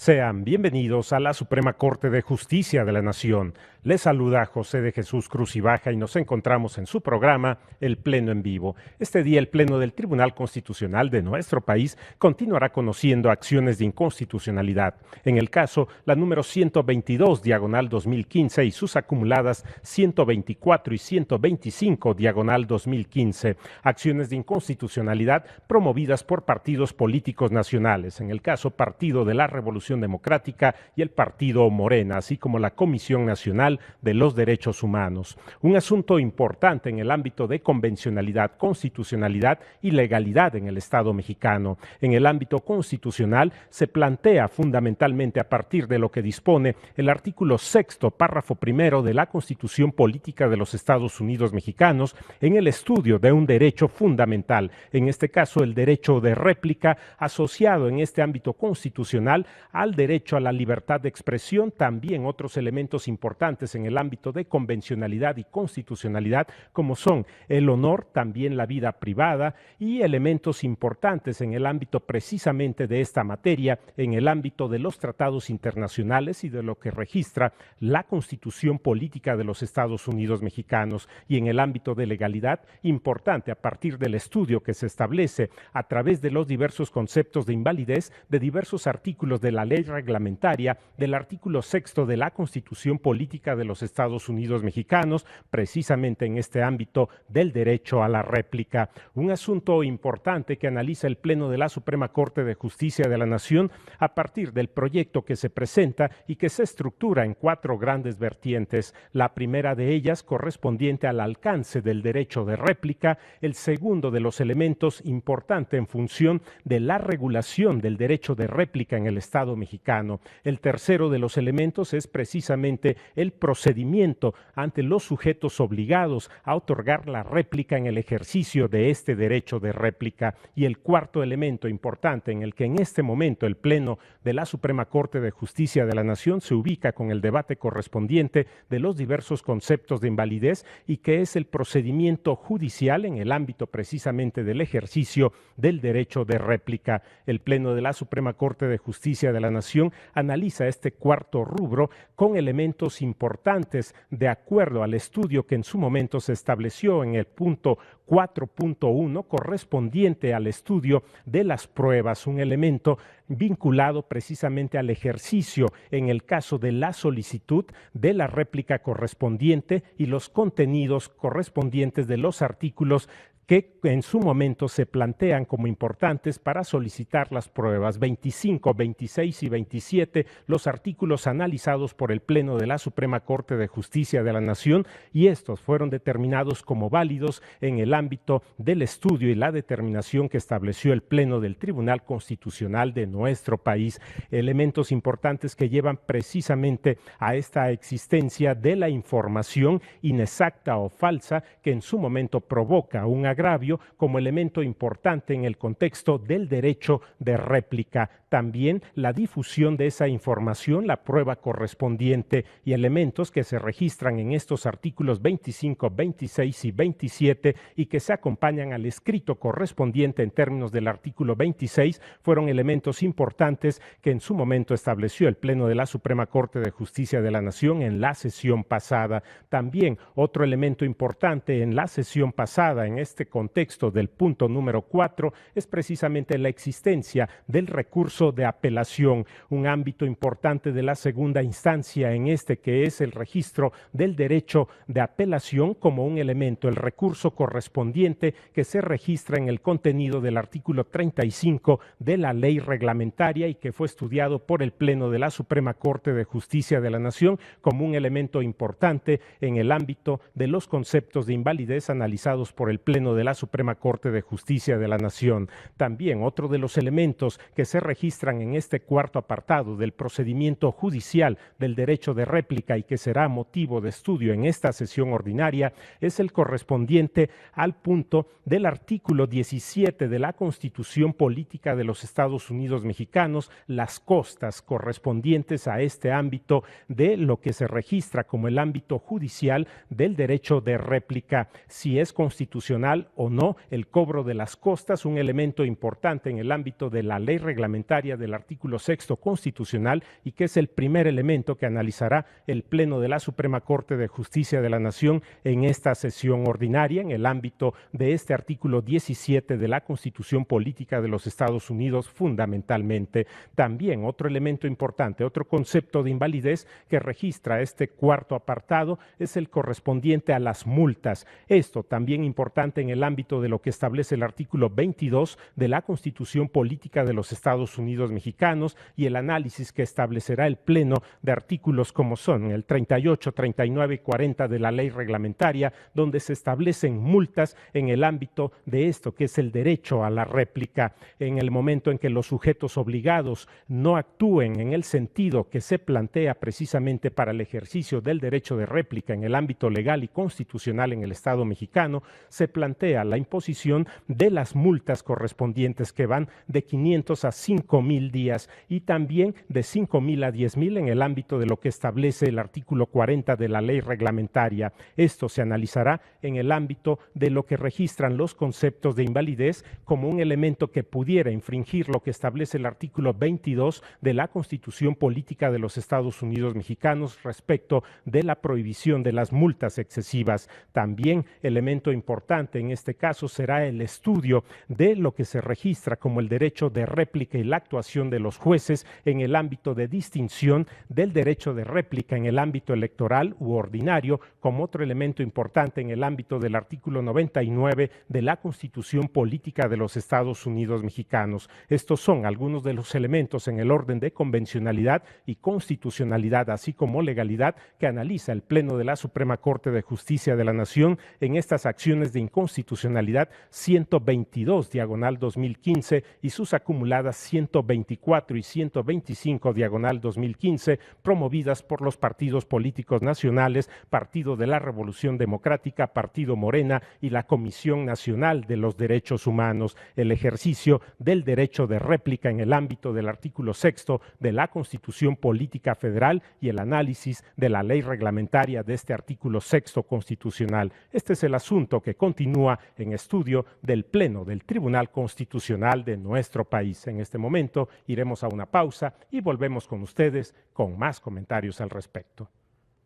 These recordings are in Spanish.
Sean bienvenidos a la Suprema Corte de Justicia de la Nación. Les saluda José de Jesús Cruz y Baja y nos encontramos en su programa El Pleno en Vivo. Este día el Pleno del Tribunal Constitucional de nuestro país continuará conociendo acciones de inconstitucionalidad. En el caso, la número 122/2015 y sus acumuladas 124 y 125/2015. Acciones de inconstitucionalidad promovidas por partidos políticos nacionales. En el caso, Partido de la Revolución Democrática y el Partido Morena, así como la Comisión Nacional de los Derechos Humanos. Un asunto importante en el ámbito de convencionalidad, constitucionalidad y legalidad en el Estado mexicano. En el ámbito constitucional se plantea fundamentalmente a partir de lo que dispone el artículo 6º, párrafo primero de la Constitución Política de los Estados Unidos Mexicanos, en el estudio de un derecho fundamental, en este caso el derecho de réplica, asociado en este ámbito constitucional al derecho a la libertad de expresión, también otros elementos importantes en el ámbito de convencionalidad y constitucionalidad, como son el honor, también la vida privada, y elementos importantes en el ámbito precisamente de esta materia, en el ámbito de los tratados internacionales y de lo que registra la Constitución Política de los Estados Unidos Mexicanos, y en el ámbito de legalidad, importante a partir del estudio que se establece a través de los diversos conceptos de invalidez de diversos artículos de la ley reglamentaria, del artículo 6º de la Constitución Política de los Estados Unidos Mexicanos, precisamente en este ámbito del derecho a la réplica. Un asunto importante que analiza el Pleno de la Suprema Corte de Justicia de la Nación a partir del proyecto que se presenta y que se estructura en 4 grandes vertientes. La primera de ellas correspondiente al alcance del derecho de réplica, el segundo de los elementos importante en función de la regulación del derecho de réplica en el Estado mexicano. El tercero de los elementos es precisamente el procedimiento ante los sujetos obligados a otorgar la réplica en el ejercicio de este derecho de réplica. Y el cuarto elemento importante en el que en este momento el Pleno de la Suprema Corte de Justicia de la Nación se ubica con el debate correspondiente de los diversos conceptos de invalidez, y que es el procedimiento judicial en el ámbito precisamente del ejercicio del derecho de réplica. El Pleno de la Suprema Corte de Justicia de la Nación analiza este cuarto rubro con elementos importantes de acuerdo al estudio que en su momento se estableció en el punto 4.1 correspondiente al estudio de las pruebas, un elemento vinculado precisamente al ejercicio en el caso de la solicitud de la réplica correspondiente y los contenidos correspondientes de los artículos que en su momento se plantean como importantes para solicitar las pruebas. 25, 26 y 27, los artículos analizados por el Pleno de la Suprema Corte de Justicia de la Nación, y estos fueron determinados como válidos en el ámbito del estudio y la determinación que estableció el Pleno del Tribunal Constitucional de nuestro país. Elementos importantes que llevan precisamente a esta existencia de la información inexacta o falsa que en su momento provoca un agravio como elemento importante en el contexto del derecho de réplica. También la difusión de esa información, la prueba correspondiente y elementos que se registran en estos artículos 25, 26 y 27 y que se acompañan al escrito correspondiente en términos del artículo 26 fueron elementos importantes que en su momento estableció el Pleno de la Suprema Corte de Justicia de la Nación en la sesión pasada. También otro elemento importante en la sesión pasada en este contexto del punto número 4 es precisamente la existencia del recurso de apelación, un ámbito importante de la segunda instancia en este que es el registro del derecho de apelación como un elemento, el recurso correspondiente que se registra en el contenido del artículo 35 de la ley reglamentaria y que fue estudiado por el Pleno de la Suprema Corte de Justicia de la Nación como un elemento importante en el ámbito de los conceptos de invalidez analizados por el Pleno de la Suprema Corte de Justicia de la Nación. También otro de los elementos que se registran en este cuarto apartado del procedimiento judicial del derecho de réplica y que será motivo de estudio en esta sesión ordinaria es el correspondiente al punto del artículo 17 de la Constitución Política de los Estados Unidos Mexicanos, las costas correspondientes a este ámbito de lo que se registra como el ámbito judicial del derecho de réplica, si es constitucional constitucional o no el cobro de las costas, un elemento importante en el ámbito de la ley reglamentaria del artículo 6º constitucional y que es el primer elemento que analizará el Pleno de la Suprema Corte de Justicia de la Nación en esta sesión ordinaria en el ámbito de este artículo 17 de la Constitución Política de los Estados Unidos fundamentalmente. También otro elemento importante, otro concepto de invalidez que registra este cuarto apartado es el correspondiente a las multas. Esto también importante en el ámbito de lo que establece el artículo 22 de la Constitución Política de los Estados Unidos Mexicanos y el análisis que establecerá el Pleno de artículos como son el 38, 39 y 40 de la ley reglamentaria, donde se establecen multas en el ámbito de esto que es el derecho a la réplica. En el momento en que los sujetos obligados no actúen en el sentido que se plantea precisamente para el ejercicio del derecho de réplica en el ámbito legal y constitucional en el Estado mexicano, se plantea la imposición de las multas correspondientes que van de 500 a 5,000 días y también de 5,000 a 10,000 en el ámbito de lo que establece el artículo 40 de la ley reglamentaria. Esto se analizará en el ámbito de lo que registran los conceptos de invalidez como un elemento que pudiera infringir lo que establece el artículo 22 de la Constitución Política de los Estados Unidos Mexicanos respecto de la prohibición de las multas excesivas. También elemento importante en este caso será el estudio de lo que se registra como el derecho de réplica y la actuación de los jueces en el ámbito de distinción del derecho de réplica en el ámbito electoral u ordinario como otro elemento importante en el ámbito del artículo 99 de la Constitución Política de los Estados Unidos Mexicanos. Estos son algunos de los elementos en el orden de convencionalidad y constitucionalidad, así como legalidad, que analiza el Pleno de la Suprema Corte de Justicia de la Nación en estas acciones de inconstitucionalidad 122/2015 y sus acumuladas 124 y 125/2015 promovidas por los partidos políticos nacionales, Partido de la Revolución Democrática, Partido Morena y la Comisión Nacional de los Derechos Humanos. El ejercicio del derecho de réplica en el ámbito del artículo 6º de la Constitución Política Federal y el análisis de la ley reglamentaria de este artículo 6º constitucional. Este es el asunto que continúa en estudio del Pleno del Tribunal Constitucional de nuestro país. En este momento iremos a una pausa y volvemos con ustedes con más comentarios al respecto.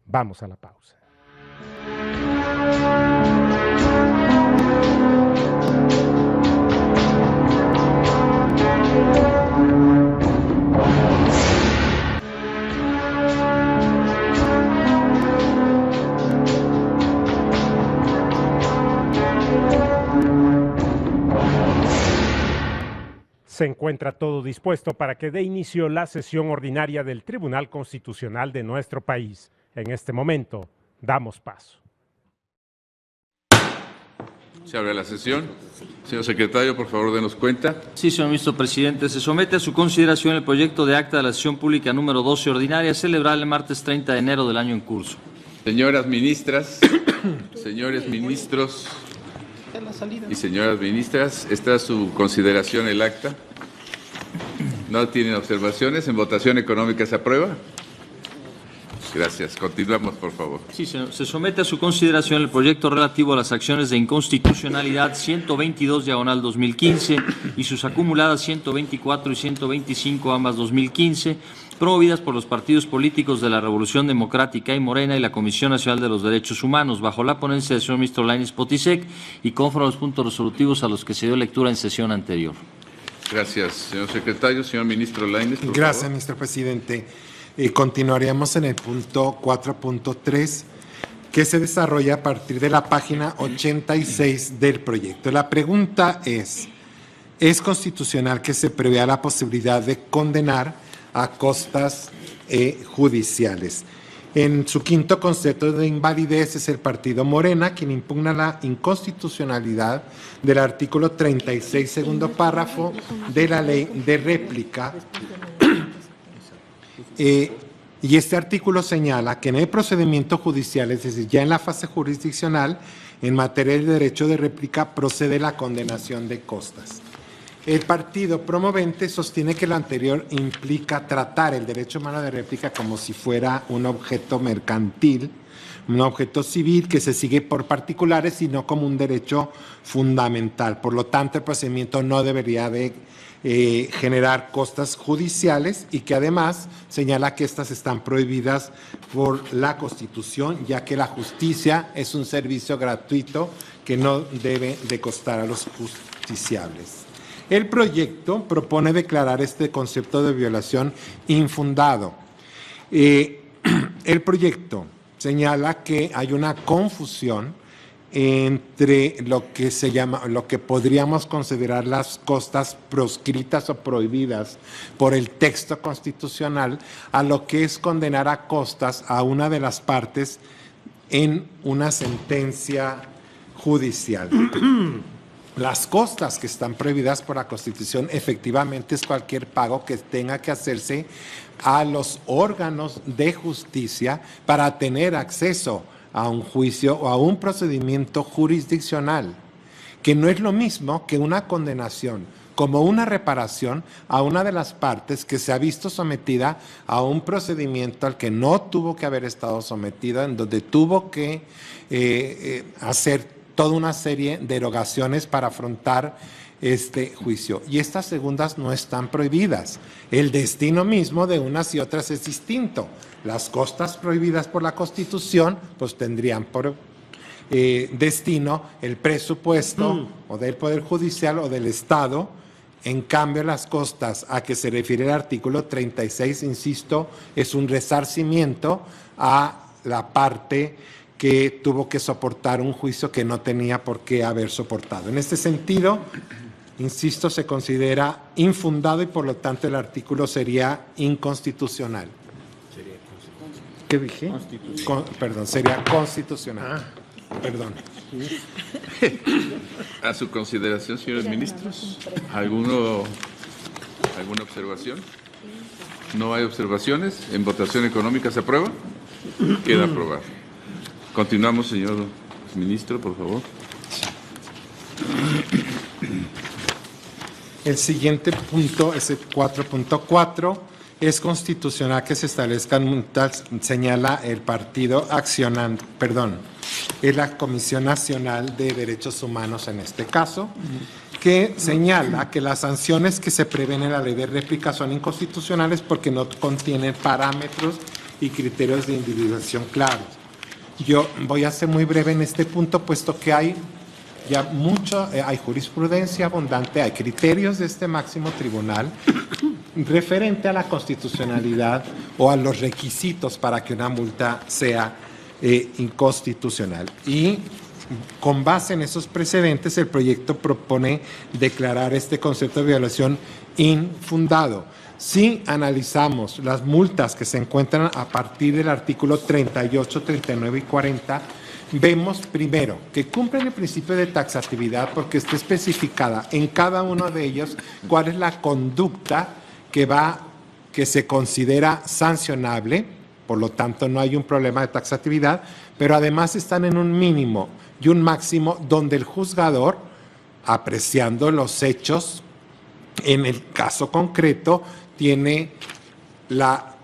Vamos a la pausa. Se encuentra todo dispuesto para que dé inicio la sesión ordinaria del Tribunal Constitucional de nuestro país. En este momento, damos paso. Se abre la sesión. Señor secretario, por favor, denos cuenta. Sí, señor ministro presidente. Se somete a su consideración el proyecto de acta de la sesión pública número 12 ordinaria, celebrada el martes 30 de enero del año en curso. Señoras ministras, señores ministros y señoras ministras, está a su consideración el acta. ¿No tienen observaciones? ¿En votación económica se aprueba? Gracias. Continuamos, por favor. Sí, señor. Se somete a su consideración el proyecto relativo a las acciones de inconstitucionalidad 122/2015 y sus acumuladas 124 y 125, ambas 2015, promovidas por los partidos políticos de la Revolución Democrática y Morena y la Comisión Nacional de los Derechos Humanos, bajo la ponencia del señor ministro Lainez Potisek y conforme a los puntos resolutivos a los que se dio lectura en sesión anterior. Gracias, señor secretario. Señor ministro Lainez, por Gracias, favor. ministro presidente. Continuaríamos en el punto 4.3, que se desarrolla a partir de la página 86 del proyecto. La pregunta ¿es constitucional que se prevea la posibilidad de condenar a costas judiciales? En su quinto concepto de invalidez es el partido Morena quien impugna la inconstitucionalidad del artículo 36, segundo párrafo de la ley de réplica. Y este artículo señala que en el procedimiento judicial, es decir, ya en la fase jurisdiccional, en materia de derecho de réplica procede la condenación de costas. El partido promovente sostiene que lo anterior implica tratar el derecho humano de réplica como si fuera un objeto mercantil, un objeto civil que se sigue por particulares, sino como un derecho fundamental. Por lo tanto, el procedimiento no debería de generar costas judiciales y que además señala que estas están prohibidas por la Constitución, ya que la justicia es un servicio gratuito que no debe de costar a los justiciables. El proyecto propone declarar este concepto de violación infundado. El proyecto señala que hay una confusión entre lo que se llama, lo que podríamos considerar las costas proscritas o prohibidas por el texto constitucional, a lo que es condenar a costas a una de las partes en una sentencia judicial. Las costas que están prohibidas por la Constitución efectivamente es cualquier pago que tenga que hacerse a los órganos de justicia para tener acceso a un juicio o a un procedimiento jurisdiccional, que no es lo mismo que una condenación, como una reparación a una de las partes que se ha visto sometida a un procedimiento al que no tuvo que haber estado sometida, en donde tuvo que hacer toda una serie de erogaciones para afrontar este juicio. Y estas segundas no están prohibidas. El destino mismo de unas y otras es distinto. Las costas prohibidas por la Constitución, pues tendrían por destino el presupuesto o del Poder Judicial o del Estado. En cambio, las costas a que se refiere el artículo 36, insisto, es un resarcimiento a la parte que tuvo que soportar un juicio que no tenía por qué haber soportado. En este sentido, insisto, se considera infundado y por lo tanto el artículo sería inconstitucional. ¿Qué dije? Perdón, sería constitucional. Perdón. A su consideración, señores ministros, ¿alguna observación? ¿No hay observaciones? ¿En votación económica se aprueba? Queda aprobado. Continuamos, señor ministro, por favor. El siguiente punto es el 4.4. Es constitucional que se establezcan multas, señala el partido accionante, es la Comisión Nacional de Derechos Humanos en este caso, que señala que las sanciones que se prevén en la ley de réplica son inconstitucionales porque no contienen parámetros y criterios de individuación claros. Yo voy a ser muy breve en este punto, puesto que hay ya hay jurisprudencia abundante, hay criterios de este máximo tribunal referente a la constitucionalidad o a los requisitos para que una multa sea inconstitucional. Y con base en esos precedentes, el proyecto propone declarar este concepto de violación infundado. Si analizamos las multas que se encuentran a partir del artículo 38, 39 y 40, vemos primero que cumplen el principio de taxatividad porque está especificada en cada uno de ellos cuál es la conducta que se considera sancionable, por lo tanto no hay un problema de taxatividad, pero además están en un mínimo y un máximo donde el juzgador, apreciando los hechos, en el caso concreto, tiene la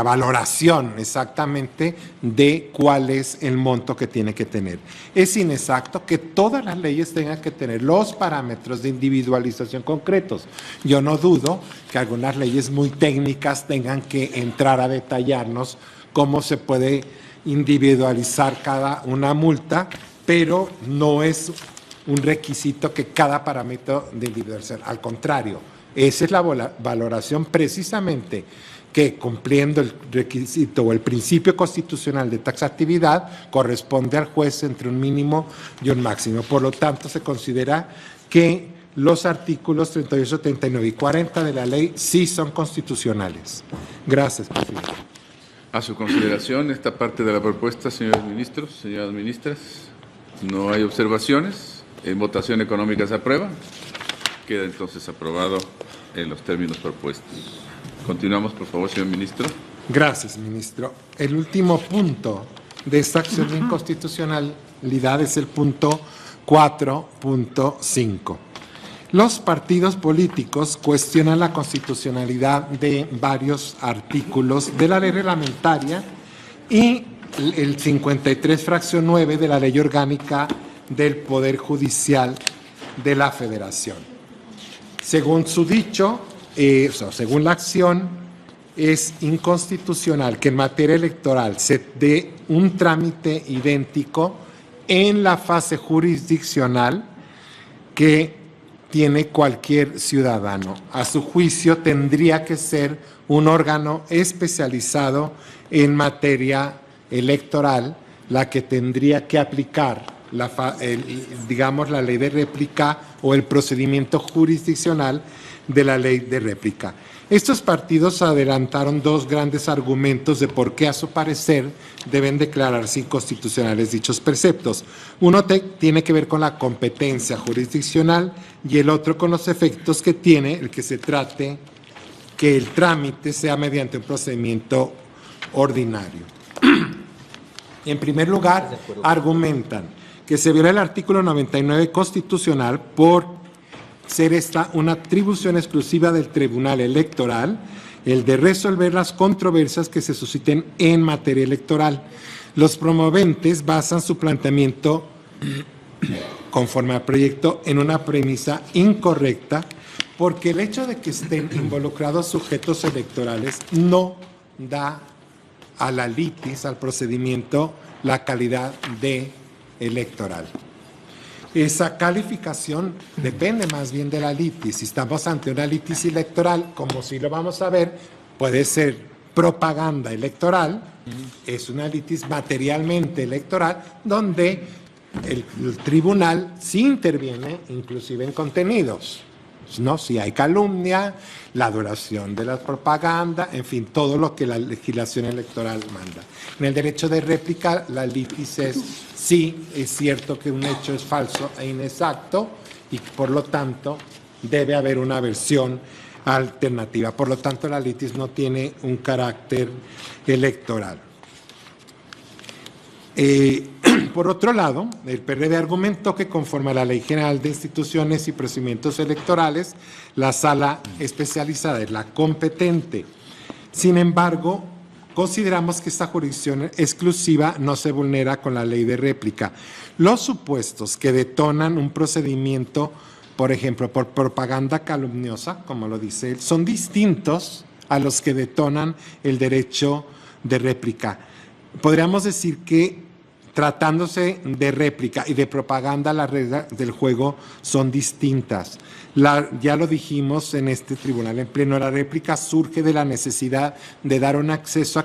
valoración exactamente de cuál es el monto que tiene que tener. Es inexacto que todas las leyes tengan que tener los parámetros de individualización concretos. Yo no dudo que algunas leyes muy técnicas tengan que entrar a detallarnos cómo se puede individualizar cada una multa, pero no es un requisito que cada parámetro de individualización. Al contrario, esa es la valoración precisamente que, cumpliendo el requisito o el principio constitucional de taxatividad, corresponde al juez entre un mínimo y un máximo. Por lo tanto, se considera que los artículos 38, 39 y 40 de la ley sí son constitucionales. Gracias, presidente. A su consideración, esta parte de la propuesta, señores ministros, señoras ministras, no hay observaciones. En votación económica se aprueba. Queda entonces aprobado en los términos propuestos. Continuamos, por favor, señor ministro. Gracias, ministro. El último punto de esta acción de inconstitucionalidad es el punto 4.5. Los partidos políticos cuestionan la constitucionalidad de varios artículos de la ley reglamentaria y el 53 fracción 9 de la Ley Orgánica del Poder Judicial de la Federación. Según su dicho, según la acción, es inconstitucional que en materia electoral se dé un trámite idéntico en la fase jurisdiccional que tiene cualquier ciudadano. A su juicio, tendría que ser un órgano especializado en materia electoral la que tendría que aplicar la ley de réplica o el procedimiento jurisdiccional de la ley de réplica. Estos partidos adelantaron dos grandes argumentos de por qué, a su parecer, deben declararse inconstitucionales dichos preceptos. Uno tiene que ver con la competencia jurisdiccional y el otro con los efectos que tiene el que se trate que el trámite sea mediante un procedimiento ordinario. En primer lugar, argumentan que se viola el artículo 99 constitucional por ser esta una atribución exclusiva del Tribunal Electoral, el de resolver las controversias que se susciten en materia electoral. Los promoventes basan su planteamiento conforme al proyecto en una premisa incorrecta, porque el hecho de que estén involucrados sujetos electorales no da a la litis, al procedimiento, la calidad de electoral. Esa calificación depende más bien de la litis. Si estamos ante una litis electoral, como si lo vamos a ver, puede ser propaganda electoral, es una litis materialmente electoral, donde el tribunal sí interviene inclusive en contenidos, ¿no? Si hay calumnia, la duración de la propaganda, en fin, todo lo que la legislación electoral manda. En el derecho de réplica, la litis es, sí, es cierto que un hecho es falso e inexacto y por lo tanto debe haber una versión alternativa. Por lo tanto, la litis no tiene un carácter electoral. Por otro lado, el PRD argumentó que conforme a la Ley General de Instituciones y Procedimientos Electorales, la sala especializada es la competente. Sin embargo, consideramos que esta jurisdicción exclusiva no se vulnera con la ley de réplica. Los supuestos que detonan un procedimiento, por ejemplo, por propaganda calumniosa, como lo dice él, son distintos a los que detonan el derecho de réplica. Podríamos decir que tratándose de réplica y de propaganda, las reglas del juego son distintas. Ya lo dijimos en este tribunal en pleno, la réplica surge de la necesidad de dar un acceso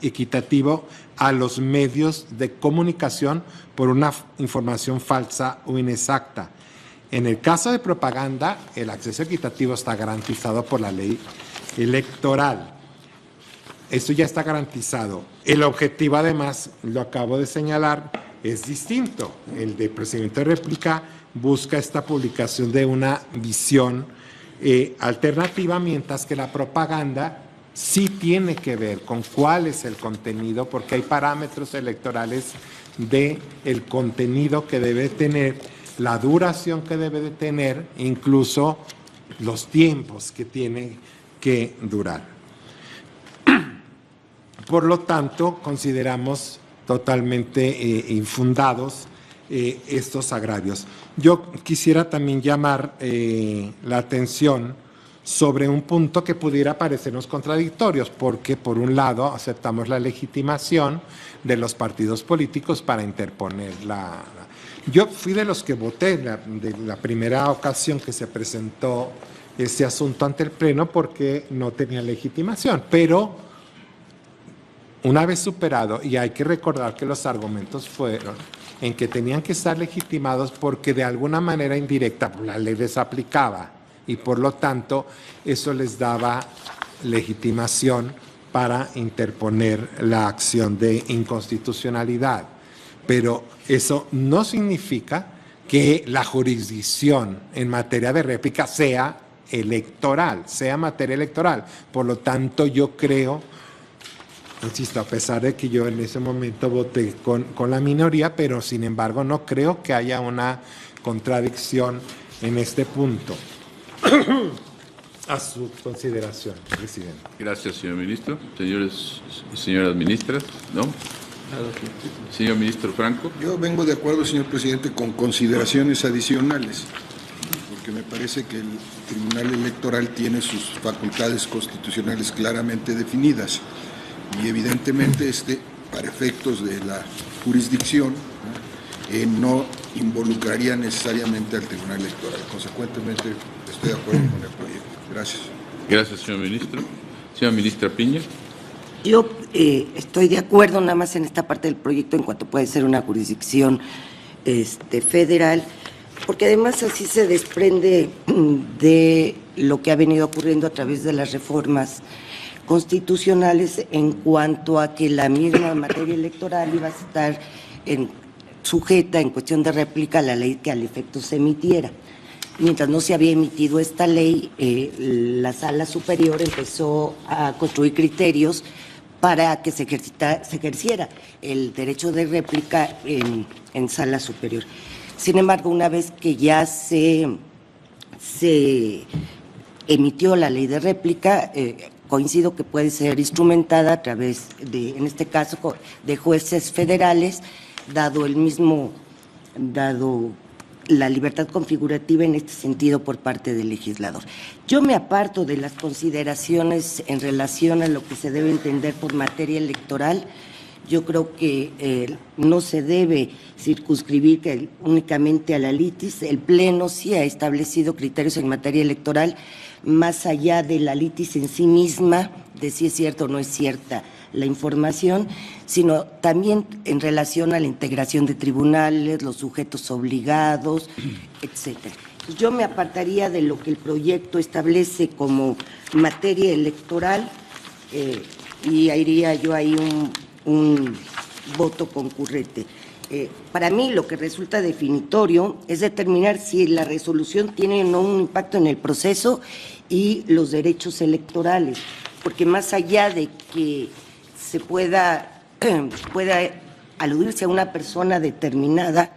equitativo a los medios de comunicación por una información falsa o inexacta. En el caso de propaganda, el acceso equitativo está garantizado por la ley electoral. Esto ya está garantizado. El objetivo, además, lo acabo de señalar, es distinto. El de procedimiento de réplica busca esta publicación de una visión alternativa, mientras que la propaganda sí tiene que ver con cuál es el contenido, porque hay parámetros electorales del contenido que debe tener, la duración que debe de tener, incluso los tiempos que tiene que durar. Por lo tanto, consideramos totalmente infundados estos agravios. Yo quisiera también llamar la atención sobre un punto que pudiera parecernos contradictorios, porque por un lado aceptamos la legitimación de los partidos políticos para interponer Yo fui de los que voté de la primera ocasión que se presentó este asunto ante el Pleno porque no tenía legitimación, pero una vez superado, y hay que recordar que los argumentos fueron en que tenían que estar legitimados porque de alguna manera indirecta la ley les aplicaba y por lo tanto eso les daba legitimación para interponer la acción de inconstitucionalidad. Pero eso no significa que la jurisdicción en materia de réplica sea electoral, sea materia electoral. Por lo tanto, yo creo, insisto, a pesar de que yo en ese momento voté con la minoría, pero sin embargo no creo que haya una contradicción en este punto. A su consideración, presidente. Gracias, señor ministro. Señores y señoras ministras, ¿no? Señor ministro Franco. Yo vengo de acuerdo, señor presidente, con consideraciones adicionales, porque me parece que el Tribunal Electoral tiene sus facultades constitucionales claramente definidas y evidentemente para efectos de la jurisdicción, no involucraría necesariamente al Tribunal Electoral. Consecuentemente, estoy de acuerdo con el proyecto. Gracias. Gracias, señor ministro. Señora ministra Piña. Yo estoy de acuerdo nada más en esta parte del proyecto en cuanto puede ser una jurisdicción federal, porque además así se desprende de lo que ha venido ocurriendo a través de las reformas constitucionales en cuanto a que la misma materia electoral iba a estar sujeta en cuestión de réplica a la ley que al efecto se emitiera. Mientras no se había emitido esta ley, la Sala Superior empezó a construir criterios para que se ejerciera el derecho de réplica en Sala Superior. Sin embargo, una vez que ya se emitió la ley de réplica, coincido que puede ser instrumentada a través de, en este caso, de jueces federales, dado la libertad configurativa en este sentido por parte del legislador. Yo me aparto de las consideraciones en relación a lo que se debe entender por materia electoral. Yo creo que no se debe circunscribir únicamente a la litis. El Pleno sí ha establecido criterios en materia electoral más allá de la litis en sí misma, de si es cierta o no es cierta la información, sino también en relación a la integración de tribunales, los sujetos obligados, etcétera. Yo me apartaría de lo que el proyecto establece como materia electoral y haría yo ahí un voto concurrente. Para mí lo que resulta definitorio es determinar si la resolución tiene o no un impacto en el proceso y los derechos electorales, porque más allá de que se pueda aludirse a una persona determinada,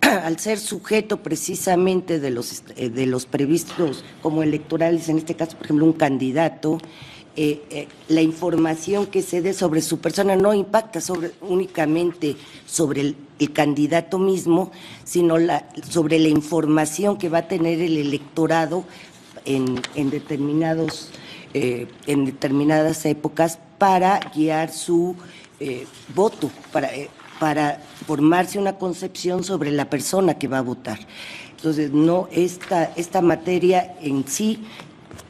al ser sujeto precisamente de los previstos como electorales, en este caso, por ejemplo, un candidato, la información que se dé sobre su persona no impacta únicamente sobre el candidato mismo, sino sobre la información que va a tener el electorado en determinadas épocas para guiar su voto, para formarse una concepción sobre la persona que va a votar. Entonces, no esta materia en sí,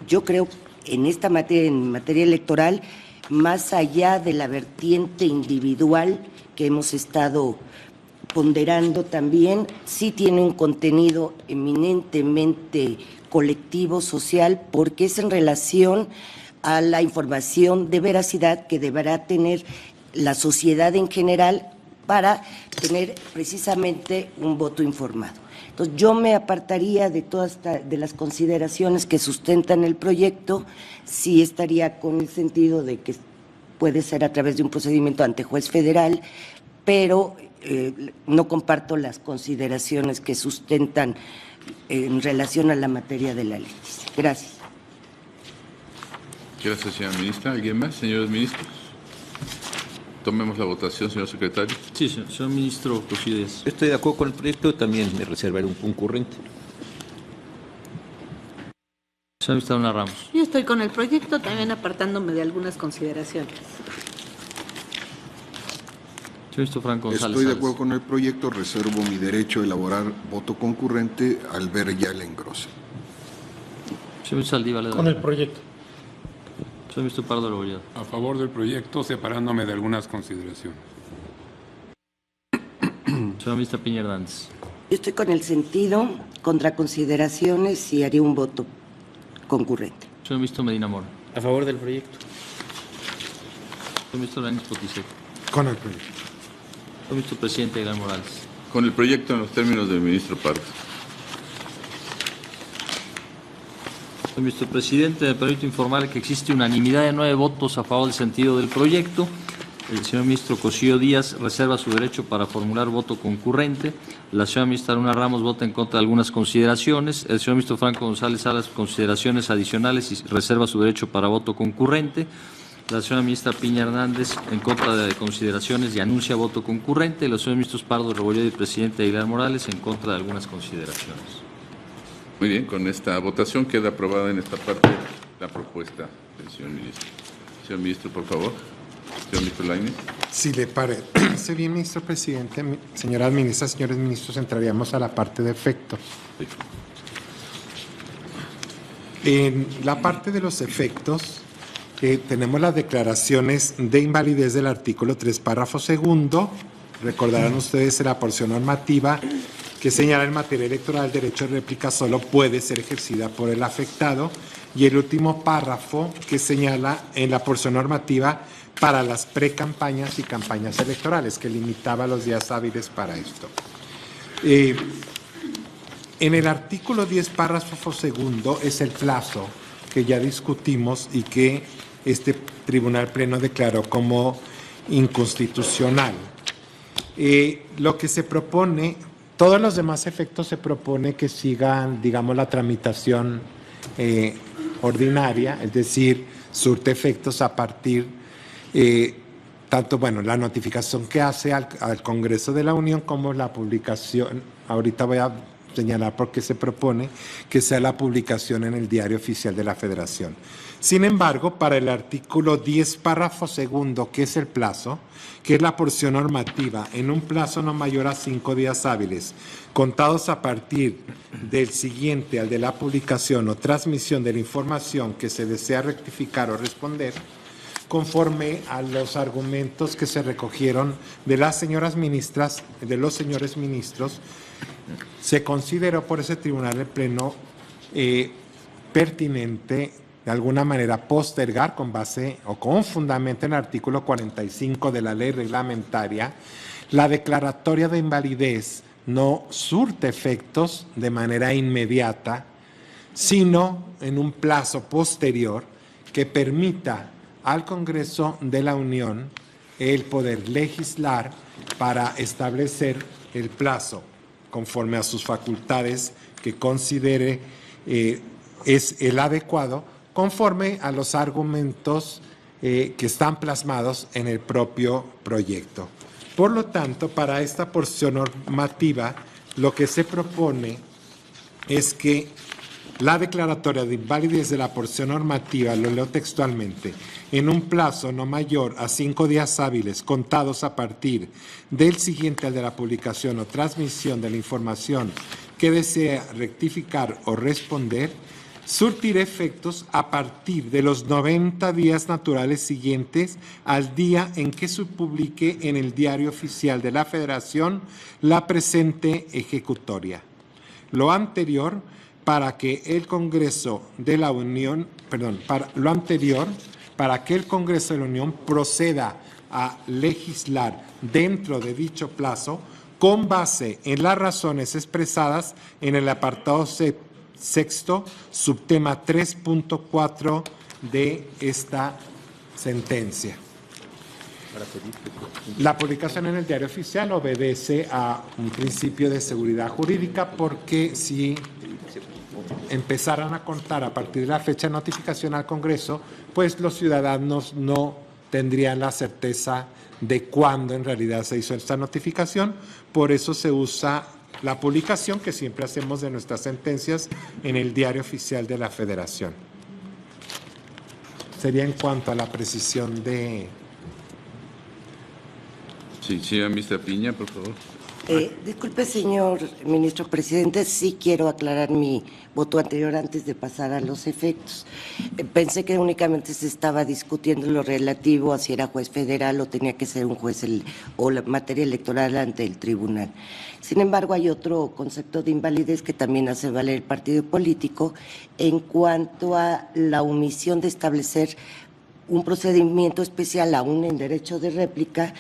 yo creo en esta materia, en materia electoral, más allá de la vertiente individual que hemos estado ponderando también, sí tiene un contenido eminentemente colectivo, social, porque es en relación a la información de veracidad que deberá tener la sociedad en general para tener precisamente un voto informado. Entonces, yo me apartaría de todas de las consideraciones que sustentan el proyecto, sí estaría con el sentido de que puede ser a través de un procedimiento ante juez federal, pero no comparto las consideraciones que sustentan en relación a la materia de la ley. Gracias. Gracias, señora ministra. ¿Alguien más, señores ministros? Tomemos la votación, señor secretario. Sí, señor ministro Cosío Díaz. Estoy de acuerdo con el proyecto, también me reservaré un concurrente. Señor ministro Ana Ramos. Yo estoy con el proyecto, también apartándome de algunas consideraciones. Señor ministro Franco González. Estoy de acuerdo con el proyecto, reservo mi derecho a elaborar voto concurrente al ver ya el engrose. Señor ministro Saldívar. Con el proyecto. Señor ministro Pardo Rebolledo. A favor del proyecto, separándome de algunas consideraciones. Señora ministra Piña Hernández. Yo estoy con el sentido, contra consideraciones y haría un voto concurrente. Señor ministro Medina Mora. A favor del proyecto. Señor ministro Lainez Potisek. Con el proyecto. Señor ministro presidente Aguilar Morales. Con el proyecto en los términos del ministro Pardo. Señor ministro presidente, me permito informar que existe unanimidad de 9 votos a favor del sentido del proyecto. El señor ministro Cosío Díaz reserva su derecho para formular voto concurrente. La señora ministra Luna Ramos vota en contra de algunas consideraciones. El señor ministro Franco González Salas consideraciones adicionales y reserva su derecho para voto concurrente. La señora ministra Piña Hernández en contra de consideraciones y anuncia voto concurrente. Los señores ministros Pardo, Rebolledo y presidente Aguilar Morales en contra de algunas consideraciones. Muy bien, con esta votación queda aprobada en esta parte la propuesta del señor ministro. Señor ministro, por favor. Señor ministro Lainez. Si le parece bien, ministro presidente, señoras ministras, señores ministros, entraríamos a la parte de efectos. Sí. En la parte de los efectos, tenemos las declaraciones de invalidez del artículo 3, párrafo segundo. Recordarán ustedes en la porción normativa que señala en materia electoral el derecho de réplica solo puede ser ejercida por el afectado, y el último párrafo que señala en la porción normativa para las precampañas y campañas electorales, que limitaba los días hábiles para esto. En el artículo 10, párrafo segundo, es el plazo que ya discutimos y que este Tribunal Pleno declaró como inconstitucional. Lo que se propone, todos los demás efectos se propone que sigan, digamos, la tramitación ordinaria, es decir, surte efectos a partir, tanto, bueno, la notificación que hace al Congreso de la Unión como la publicación. Ahorita voy a señalar por qué se propone que sea la publicación en el Diario Oficial de la Federación. Sin embargo, para el artículo 10, párrafo segundo, que es el plazo, que es la porción normativa, en un plazo no mayor a 5 días hábiles, contados a partir del siguiente al de la publicación o transmisión de la información que se desea rectificar o responder, conforme a los argumentos que se recogieron de las señoras ministras, de los señores ministros, se consideró por ese Tribunal del Pleno pertinente de alguna manera postergar con base o con fundamento en el artículo 45 de la ley reglamentaria. La declaratoria de invalidez no surte efectos de manera inmediata, sino en un plazo posterior que permita al Congreso de la Unión el poder legislar para establecer el plazo conforme a sus facultades que considere es el adecuado, conforme a los argumentos que están plasmados en el propio proyecto. Por lo tanto, para esta porción normativa, lo que se propone es que la declaratoria de invalidez de la porción normativa, lo leo textualmente, en un plazo no mayor a 5 días hábiles contados a partir del siguiente al de la publicación o transmisión de la información que desea rectificar o responder, surtirá efectos a partir de los 90 días naturales siguientes al día en que se publique en el Diario Oficial de la Federación la presente ejecutoria. Lo anterior para que el Congreso de la Unión, para que el Congreso de la Unión proceda a legislar dentro de dicho plazo con base en las razones expresadas en el apartado sexto, subtema 3.4 de esta sentencia. La publicación en el Diario Oficial obedece a un principio de seguridad jurídica, porque si empezaran a contar a partir de la fecha de notificación al Congreso, pues los ciudadanos no tendrían la certeza de cuándo en realidad se hizo esta notificación. Por eso se usa la publicación que siempre hacemos de nuestras sentencias en el Diario Oficial de la Federación. Sería en cuanto a la precisión de... Sí, señora ministra Piña, por favor. Disculpe, señor ministro presidente, sí quiero aclarar mi voto anterior antes de pasar a los efectos. Pensé que únicamente se estaba discutiendo lo relativo a si era juez federal o tenía que ser un juez o la materia electoral ante el tribunal. Sin embargo, hay otro concepto de invalidez que también hace valer el partido político en cuanto a la omisión de establecer un procedimiento especial aún en derecho de réplica,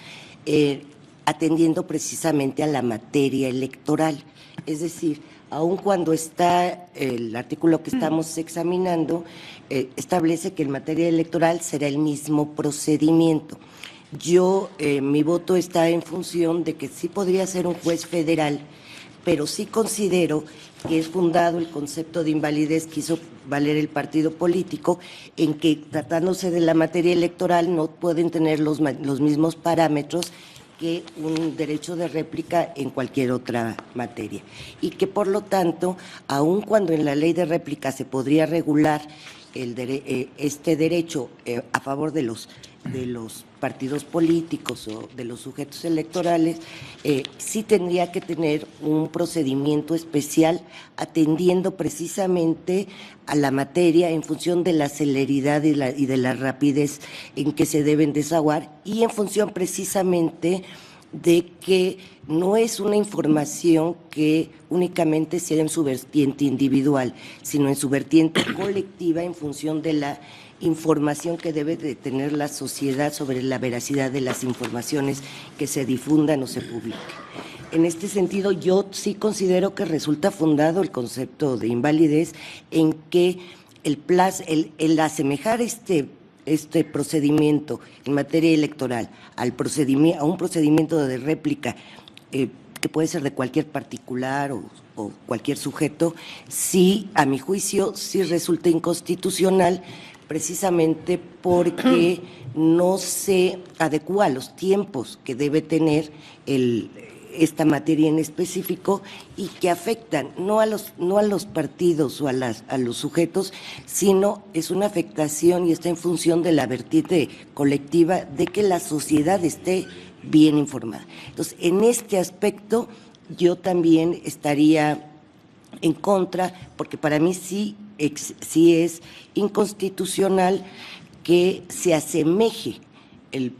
atendiendo precisamente a la materia electoral. Es decir, aun cuando está el artículo que estamos examinando, establece que en materia electoral será el mismo procedimiento. Mi voto está en función de que sí podría ser un juez federal, pero sí considero que es fundado el concepto de invalidez que hizo valer el partido político, en que tratándose de la materia electoral no pueden tener los mismos parámetros que un derecho de réplica en cualquier otra materia. Y que, por lo tanto, aun cuando en la ley de réplica se podría regular este derecho a favor de los partidos políticos o de los sujetos electorales, sí tendría que tener un procedimiento especial atendiendo precisamente a la materia en función de la celeridad y de la rapidez en que se deben desahogar, y en función precisamente de que no es una información que únicamente sea en su vertiente individual, sino en su vertiente colectiva en función de la información que debe de tener la sociedad sobre la veracidad de las informaciones que se difundan o se publiquen. En este sentido, yo sí considero que resulta fundado el concepto de invalidez en que el asemejar este procedimiento en materia electoral a un procedimiento de réplica que puede ser de cualquier particular o cualquier sujeto, sí, a mi juicio, sí resulta inconstitucional, precisamente porque no se adecúa a los tiempos que debe tener esta materia en específico, y que afectan no a los partidos o a los sujetos, sino es una afectación y está en función de la vertiente colectiva de que la sociedad esté bien informada. Entonces, en este aspecto yo también estaría en contra, porque para mí sí es inconstitucional que se asemeje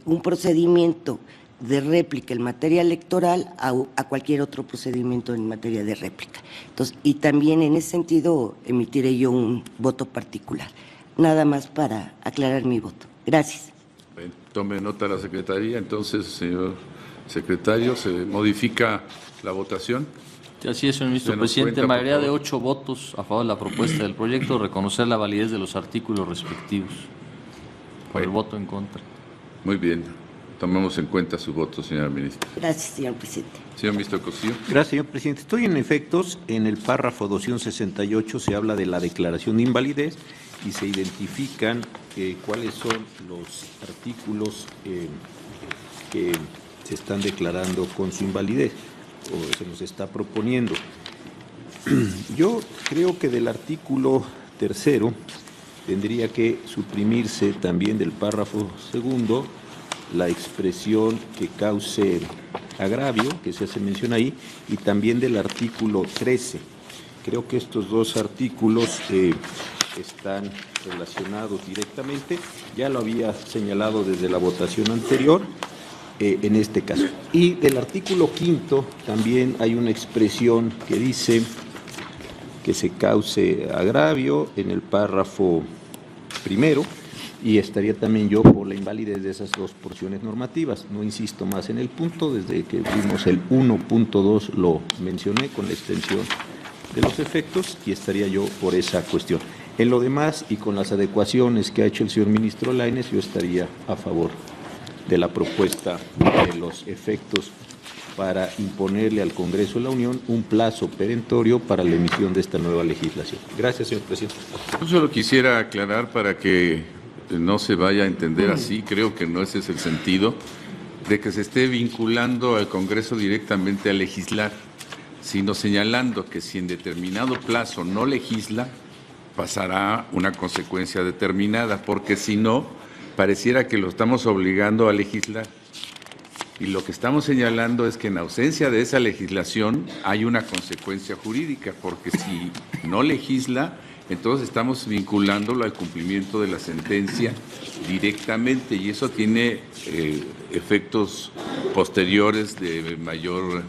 un procedimiento de réplica en materia electoral a cualquier otro procedimiento en materia de réplica. Entonces, y también en ese sentido emitiré yo un voto particular. Nada más para aclarar mi voto. Gracias. Bien, tome nota la Secretaría. Entonces, señor secretario, ¿se modifica la votación? Así es, señor ministro presidente. Mayoría de 8 votos a favor de la propuesta del proyecto, reconocer la validez de los artículos respectivos. Por el voto en contra. Muy bien. Tomemos en cuenta su voto, señora ministra. Gracias, señor presidente. Señor ministro Cosío. Gracias, señor presidente. Estoy en efectos, en el párrafo 268 se habla de la declaración de invalidez y se identifican cuáles son los artículos que se están declarando con su invalidez o se nos está proponiendo. Yo creo que del artículo 3º tendría que suprimirse también del párrafo 2º la expresión que cause agravio, que se hace mención ahí, y también del artículo 13. Creo que estos dos artículos están relacionados directamente, ya lo había señalado desde la votación anterior, en este caso. Y del artículo 5 también hay una expresión que dice que se cause agravio en el párrafo 1º, y estaría también yo por la invalidez de esas dos porciones normativas. No insisto más en el punto, desde que vimos el 1.2 lo mencioné con la extensión de los efectos, y estaría yo por esa cuestión. En lo demás, y con las adecuaciones que ha hecho el señor ministro Lainez, yo estaría a favor de la propuesta de los efectos para imponerle al Congreso de la Unión un plazo perentorio para la emisión de esta nueva legislación. Gracias, señor presidente. Yo solo quisiera aclarar para que no se vaya a entender así, creo que no ese es el sentido, de que se esté vinculando al Congreso directamente a legislar, sino señalando que si en determinado plazo no legisla, pasará una consecuencia determinada, porque si no, pareciera que lo estamos obligando a legislar. Y lo que estamos señalando es que en ausencia de esa legislación hay una consecuencia jurídica, porque si no legisla, entonces estamos vinculándolo al cumplimiento de la sentencia directamente, y eso tiene efectos posteriores de mayor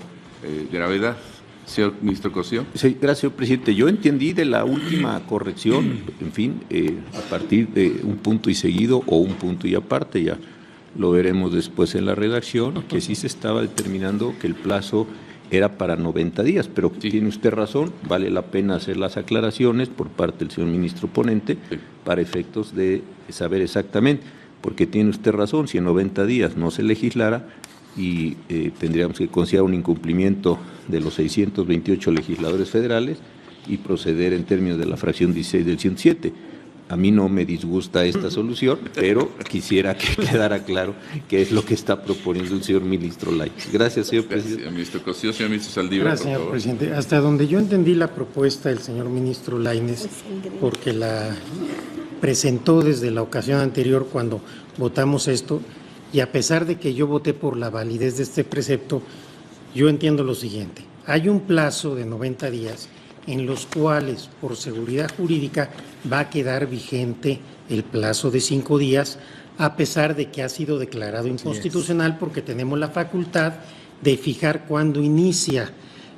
gravedad. Señor ministro Cosío. Sí, gracias, señor presidente. Yo entendí de la última corrección, en fin, a partir de un punto y seguido o un punto y aparte, ya lo veremos después en la redacción, que sí se estaba determinando que el plazo era para 90 días, pero sí, tiene usted razón, vale la pena hacer las aclaraciones por parte del señor ministro ponente, sí, para efectos de saber exactamente, porque tiene usted razón, si en 90 días no se legislara, y tendríamos que considerar un incumplimiento de los 628 legisladores federales y proceder en términos de la fracción 16 del 107. A mí no me disgusta esta solución, pero quisiera que quedara claro qué es lo que está proponiendo el señor ministro Lainez. Gracias, señor presidente. Gracias, ministro Cosío. Señor ministro Saldívar, gracias, señor presidente. Hasta donde yo entendí la propuesta del señor ministro Lainez, porque la presentó desde la ocasión anterior cuando votamos esto, y a pesar de que yo voté por la validez de este precepto, yo entiendo lo siguiente. Hay un plazo de 90 días en los cuales, por seguridad jurídica, va a quedar vigente el plazo de 5 días, a pesar de que ha sido declarado inconstitucional, porque tenemos la facultad de fijar cuándo inicia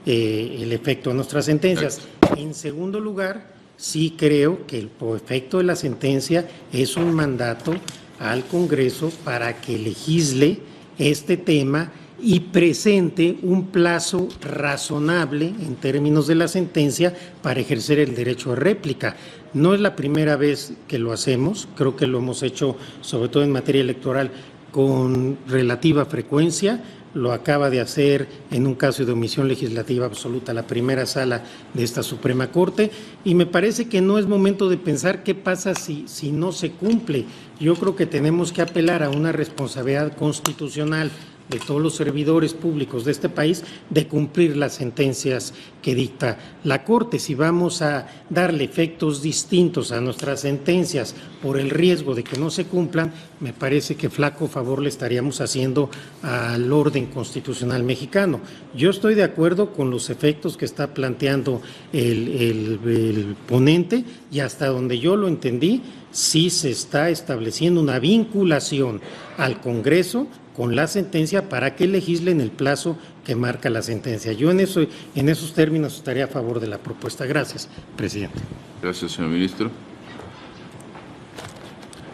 el efecto de nuestras sentencias. En segundo lugar, sí creo que el efecto de la sentencia es un mandato al Congreso para que legisle este tema y presente un plazo razonable en términos de la sentencia para ejercer el derecho de réplica. No es la primera vez que lo hacemos, creo que lo hemos hecho sobre todo en materia electoral con relativa frecuencia. Lo acaba de hacer en un caso de omisión legislativa absoluta la primera sala de esta Suprema Corte, y me parece que no es momento de pensar qué pasa si no se cumple. Yo creo que tenemos que apelar a una responsabilidad constitucional de todos los servidores públicos de este país de cumplir las sentencias que dicta la Corte. Si vamos a darle efectos distintos a nuestras sentencias por el riesgo de que no se cumplan, me parece que flaco favor le estaríamos haciendo al orden constitucional mexicano. Yo estoy de acuerdo con los efectos que está planteando el ponente, y hasta donde yo lo entendí, sí se está estableciendo una vinculación al Congreso con la sentencia para que legisle en el plazo que marca la sentencia. Yo en esos términos estaría a favor de la propuesta. Gracias, presidente. Gracias, señor ministro.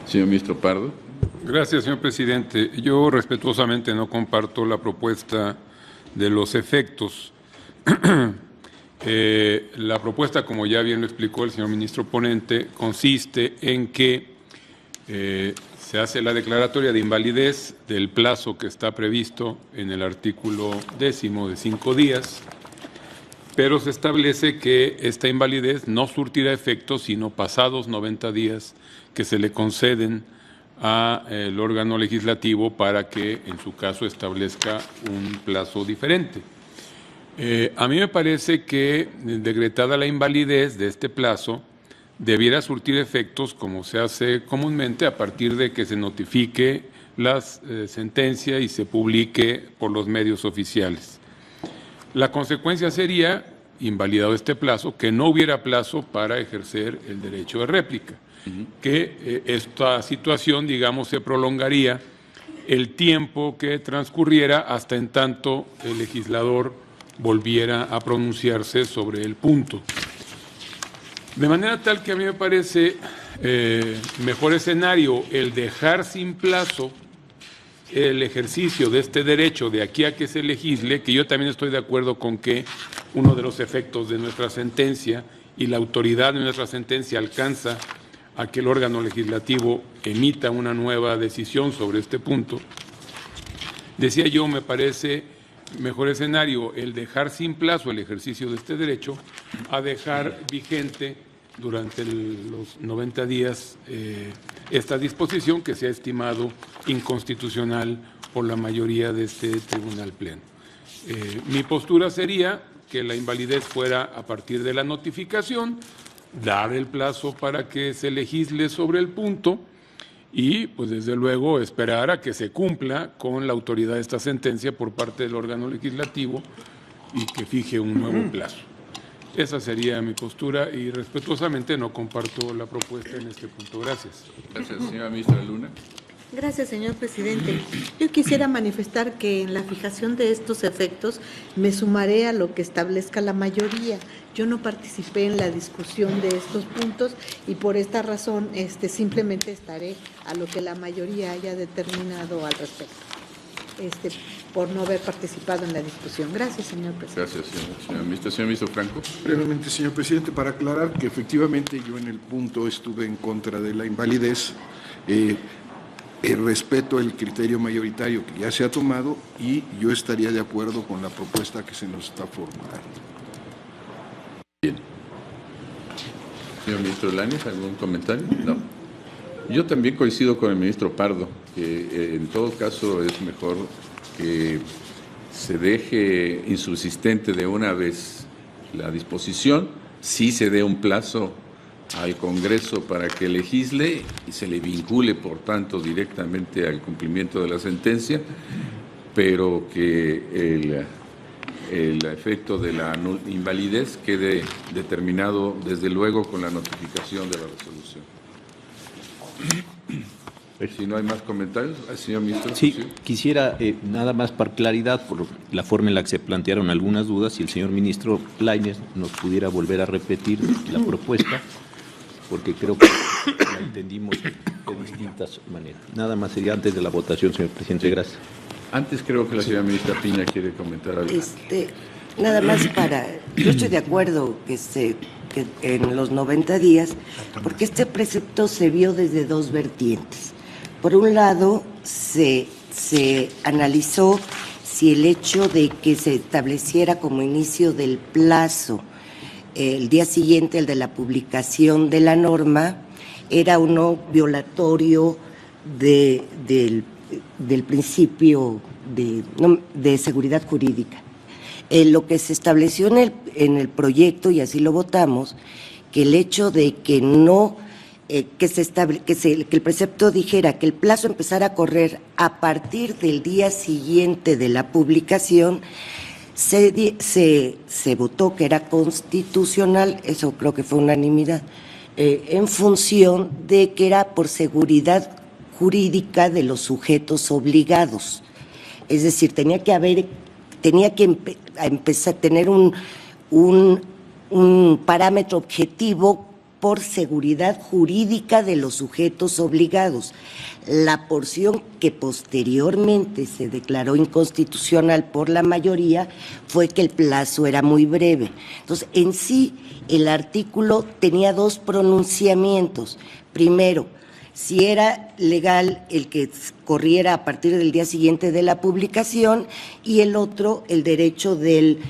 Señor ministro Pardo. Gracias, señor presidente. Yo respetuosamente no comparto la propuesta de los efectos. La propuesta, como ya bien lo explicó el señor ministro ponente, consiste en que se hace la declaratoria de invalidez del plazo que está previsto en el artículo 10 de 5 días, pero se establece que esta invalidez no surtirá efecto sino pasados 90 días que se le conceden al órgano legislativo para que, en su caso, establezca un plazo diferente. A mí me parece que, decretada la invalidez de este plazo, debiera surtir efectos como se hace comúnmente a partir de que se notifique la sentencia y se publique por los medios oficiales. La consecuencia sería, invalidado este plazo, que no hubiera plazo para ejercer el derecho de réplica, que esta situación, digamos, se prolongaría el tiempo que transcurriera hasta en tanto el legislador volviera a pronunciarse sobre el punto. De manera tal que a mí me parece mejor escenario el dejar sin plazo el ejercicio de este derecho de aquí a que se legisle, que yo también estoy de acuerdo con que uno de los efectos de nuestra sentencia y la autoridad de nuestra sentencia alcanza a que el órgano legislativo emita una nueva decisión sobre este punto. Decía yo, me parece mejor escenario el dejar sin plazo el ejercicio de este derecho a dejar vigente durante los 90 días esta disposición que se ha estimado inconstitucional por la mayoría de este Tribunal Pleno. Mi postura sería que la invalidez fuera a partir de la notificación, dar el plazo para que se legisle sobre el punto y, pues, desde luego, esperar a que se cumpla con la autoridad de esta sentencia por parte del órgano legislativo y que fije un nuevo plazo. Esa sería mi postura y respetuosamente no comparto la propuesta en este punto. Gracias. Gracias, señora ministra Luna. Gracias, señor presidente. Yo quisiera manifestar que en la fijación de estos efectos me sumaré a lo que establezca la mayoría. Yo no participé en la discusión de estos puntos y por esta razón simplemente estaré a lo que la mayoría haya determinado al respecto, por no haber participado en la discusión. Gracias, señor presidente. Gracias, señora ministra. Señor ministro Franco. Brevemente, señor presidente, para aclarar que efectivamente yo en el punto estuve en contra de la invalidez, respeto el criterio mayoritario que ya se ha tomado y yo estaría de acuerdo con la propuesta que se nos está formulando. Bien. Señor ministro Lainez, ¿algún comentario? No. Yo también coincido con el ministro Pardo, que en todo caso es mejor que se deje insubsistente de una vez la disposición, sí se dé un plazo al Congreso para que legisle y se le vincule, por tanto, directamente al cumplimiento de la sentencia, pero que el efecto de la invalidez quede determinado, desde luego, con la notificación de la resolución. Si no hay más comentarios, señor ministro. Sí, quisiera nada más para claridad, por la forma en la que se plantearon algunas dudas, si el señor ministro Lainez nos pudiera volver a repetir la propuesta, porque creo que la entendimos de distintas maneras. Nada más sería antes de la votación, señor presidente. Gracias. Antes creo que la señora ministra Piña quiere comentar algo. Nada más yo estoy de acuerdo que en los 90 días, porque este precepto se vio desde dos vertientes. Por un lado, se analizó si el hecho de que se estableciera como inicio del plazo el día siguiente, el de la publicación de la norma, era o no violatorio del principio de seguridad jurídica. Lo que se estableció en el proyecto, y así lo votamos, que el hecho de que que el precepto dijera que el plazo empezara a correr a partir del día siguiente de la publicación, se votó que era constitucional, eso creo que fue unanimidad, en función de que era por seguridad jurídica de los sujetos obligados. Es decir, tenía que empezar a tener un parámetro objetivo por seguridad jurídica de los sujetos obligados. La porción que posteriormente se declaró inconstitucional por la mayoría fue que el plazo era muy breve. Entonces, en sí, el artículo tenía dos pronunciamientos. Primero, si era legal el que corriera a partir del día siguiente de la publicación, y el otro, el derecho del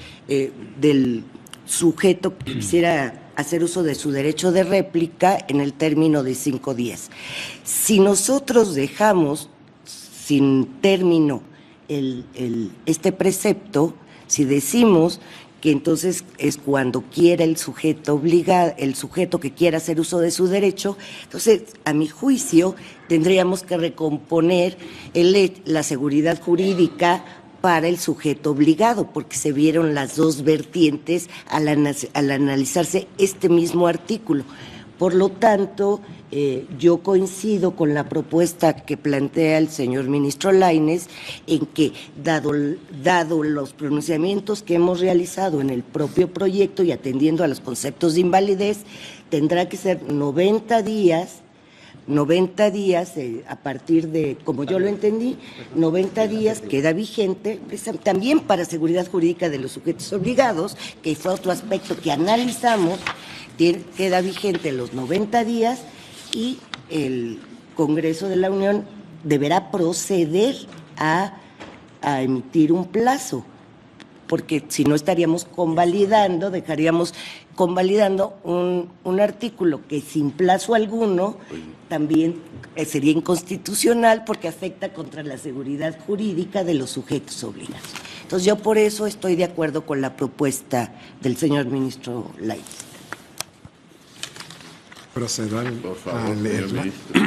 sujeto que quisiera hacer uso de su derecho de réplica en el término de 5 días. Si nosotros dejamos sin término este precepto, si decimos que entonces es cuando quiera el sujeto que quiera hacer uso de su derecho, entonces, a mi juicio, tendríamos que recomponer la seguridad jurídica para el sujeto obligado, porque se vieron las dos vertientes al analizarse este mismo artículo. Por lo tanto, yo coincido con la propuesta que plantea el señor ministro Lainez, en que, dado los pronunciamientos que hemos realizado en el propio proyecto y atendiendo a los conceptos de invalidez, tendrá que ser 90 días a partir de, como yo lo entendí, 90 días queda vigente, también para seguridad jurídica de los sujetos obligados, que fue otro aspecto que analizamos, queda vigente los 90 días y el Congreso de la Unión deberá proceder a emitir un plazo, porque si no estaríamos dejaríamos convalidando un artículo que sin plazo alguno también sería inconstitucional, porque afecta contra la seguridad jurídica de los sujetos obligados. Entonces, yo por eso estoy de acuerdo con la propuesta del señor ministro Lainez. Procedo Por favor, a leerla. señor ministro.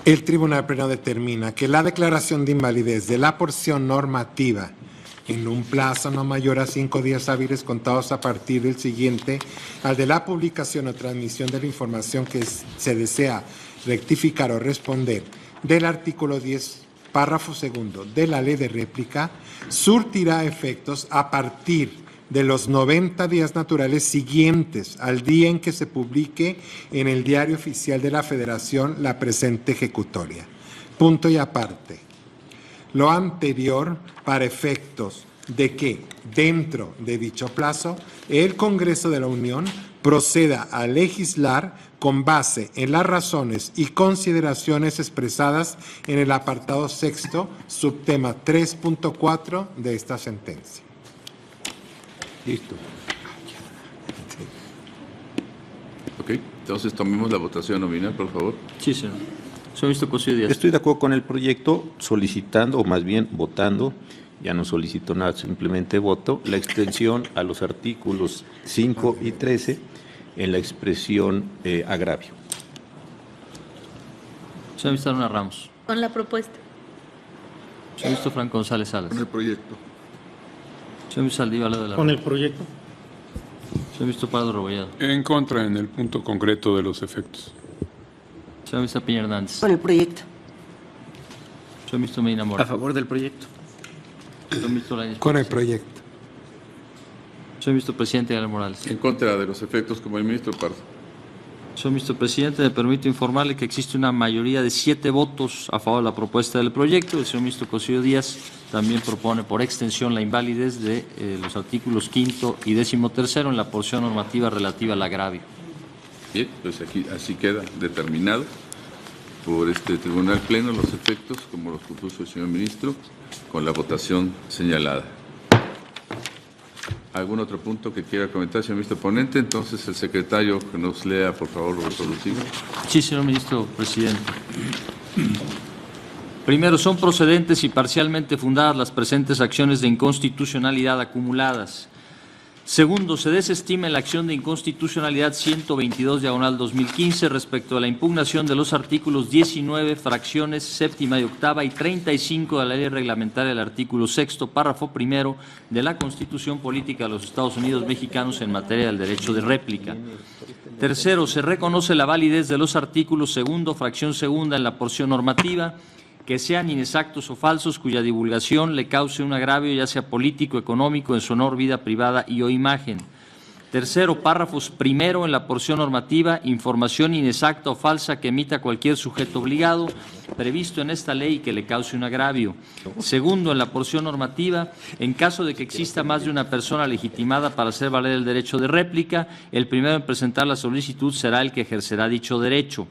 El Tribunal Pleno determina que la declaración de invalidez de la porción normativa en un plazo no mayor a 5 días hábiles contados a partir del siguiente al de la publicación o transmisión de la información que se desea rectificar o responder del artículo 10, párrafo segundo de la Ley de Réplica, surtirá efectos a partir de los 90 días naturales siguientes al día en que se publique en el Diario Oficial de la Federación la presente ejecutoria. Punto y aparte. Lo anterior para efectos de que, dentro de dicho plazo, el Congreso de la Unión proceda a legislar con base en las razones y consideraciones expresadas en el apartado sexto, subtema 3.4 de esta sentencia. Listo. Ok, entonces tomemos la votación nominal, por favor. Sí, señor. Señor ministro Cosío Díaz. Estoy de acuerdo con el proyecto, solicitando, o más bien votando, ya no solicito nada, simplemente voto, la extensión a los artículos 5 y 13 en la expresión agravio. Señor ministro Luna Ramos. Con la propuesta. Señor ministro Franco González Salas. Con el proyecto. Señor ministro Saldívar de la Con el proyecto. Señor ministro Pardo Rebolledo. En contra en el punto concreto de los efectos. Señor ministro Piña Hernández. Con el proyecto. Señor ministro Medina Mora. A favor del proyecto. Señor ministro Lainez. Con el proyecto. Señor ministro presidente Gabriel Morales. En contra de los efectos, como el ministro Pardo. Señor ministro presidente, me permito informarle que existe una mayoría de 7 votos a favor de la propuesta del proyecto. El señor ministro Cosío Díaz también propone por extensión la invalidez de los artículos 5 y 13º en la porción normativa relativa al agravio. Bien, pues aquí así queda determinado por este Tribunal Pleno los efectos, como los propuso el señor ministro, con la votación señalada. ¿Algún otro punto que quiera comentar, señor ministro ponente? Entonces, el secretario que nos lea, por favor, lo resolutivo. Sí, señor ministro presidente. Primero, son procedentes y parcialmente fundadas las presentes acciones de inconstitucionalidad acumuladas. Segundo, se desestima la acción de inconstitucionalidad 122/2015 respecto a la impugnación de los artículos 19, fracciones séptima y octava y 35 de la ley reglamentaria del artículo 6º, párrafo primero de la Constitución Política de los Estados Unidos Mexicanos en materia del derecho de réplica. Tercero, se reconoce la validez de los artículos segundo, fracción segunda en la porción normativa, que sean inexactos o falsos, cuya divulgación le cause un agravio, ya sea político, económico, en su honor, vida privada y o imagen. Tercero, párrafos primero en la porción normativa, información inexacta o falsa que emita cualquier sujeto obligado, previsto en esta ley, que le cause un agravio. Segundo, en la porción normativa, en caso de que exista más de una persona legitimada para hacer valer el derecho de réplica, el primero en presentar la solicitud será el que ejercerá dicho derecho.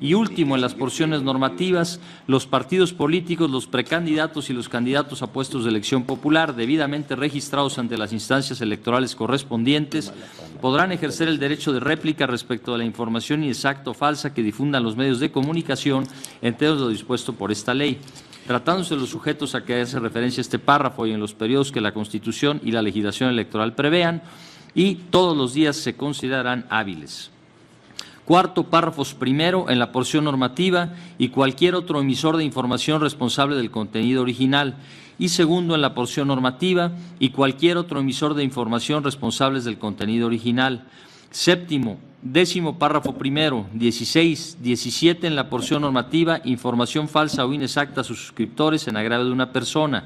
Y último, en las porciones normativas, los partidos políticos, los precandidatos y los candidatos a puestos de elección popular, debidamente registrados ante las instancias electorales correspondientes, podrán ejercer el derecho de réplica respecto de la información inexacta o falsa que difundan los medios de comunicación en términos de lo dispuesto por esta ley. Tratándose de los sujetos a que hace referencia este párrafo y en los periodos que la Constitución y la legislación electoral prevean, y todos los días se considerarán hábiles. Cuarto, párrafos primero en la porción normativa y cualquier otro emisor de información responsable del contenido original. Y segundo, en la porción normativa y cualquier otro emisor de información responsables del contenido original. Séptimo, décimo párrafo primero, 16, 17 en la porción normativa, información falsa o inexacta a sus suscriptores en agravio de una persona.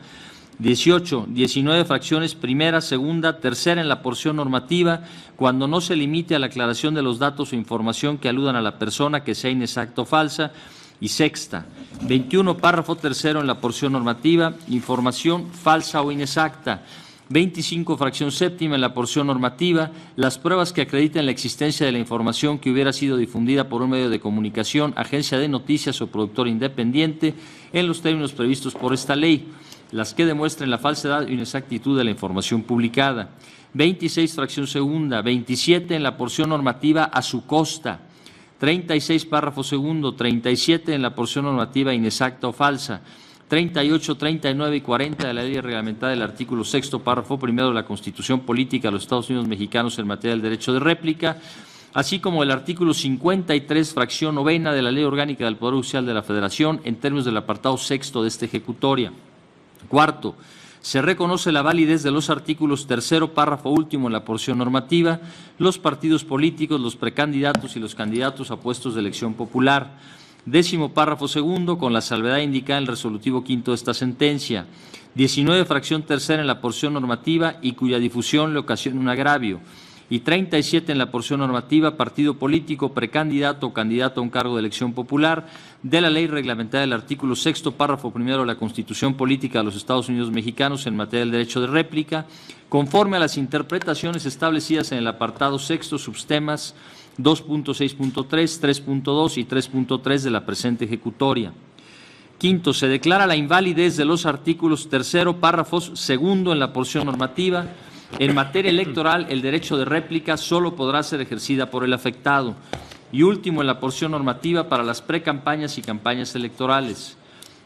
18, 19 fracciones primera, segunda, tercera en la porción normativa, cuando no se limite a la aclaración de los datos o información que aludan a la persona que sea inexacta o falsa. Y sexta, 21 párrafo tercero en la porción normativa, información falsa o inexacta. 25 fracción séptima en la porción normativa, las pruebas que acrediten la existencia de la información que hubiera sido difundida por un medio de comunicación, agencia de noticias o productor independiente en los términos previstos por esta ley, las que demuestren la falsedad y inexactitud de la información publicada. 26 fracción segunda, 27 en la porción normativa a su costa, 36 párrafo segundo, 37 en la porción normativa inexacta o falsa, 38, 39 y 40 de la ley reglamentaria del artículo 6º, párrafo primero de la Constitución Política de los Estados Unidos Mexicanos en materia del derecho de réplica, así como el artículo 53, fracción novena de la Ley Orgánica del Poder Judicial de la Federación en términos del apartado sexto de esta ejecutoria. Cuarto, se reconoce la validez de los artículos tercero, párrafo último en la porción normativa, los partidos políticos, los precandidatos y los candidatos a puestos de elección popular. Décimo párrafo segundo, con la salvedad indicada en el resolutivo quinto de esta sentencia. 19 fracción tercera en la porción normativa y cuya difusión le ocasione un agravio. y 37 en la porción normativa, partido político, precandidato o candidato a un cargo de elección popular, de la ley reglamentaria del artículo 6º, párrafo primero de la Constitución Política de los Estados Unidos Mexicanos en materia del derecho de réplica, conforme a las interpretaciones establecidas en el apartado 6º, subtemas 2.6.3, 3.2 y 3.3 de la presente ejecutoria. Quinto, se declara la invalidez de los artículos 3º, párrafos 2º en la porción normativa. En materia electoral, el derecho de réplica solo podrá ser ejercida por el afectado. Y último, en la porción normativa para las precampañas y campañas electorales.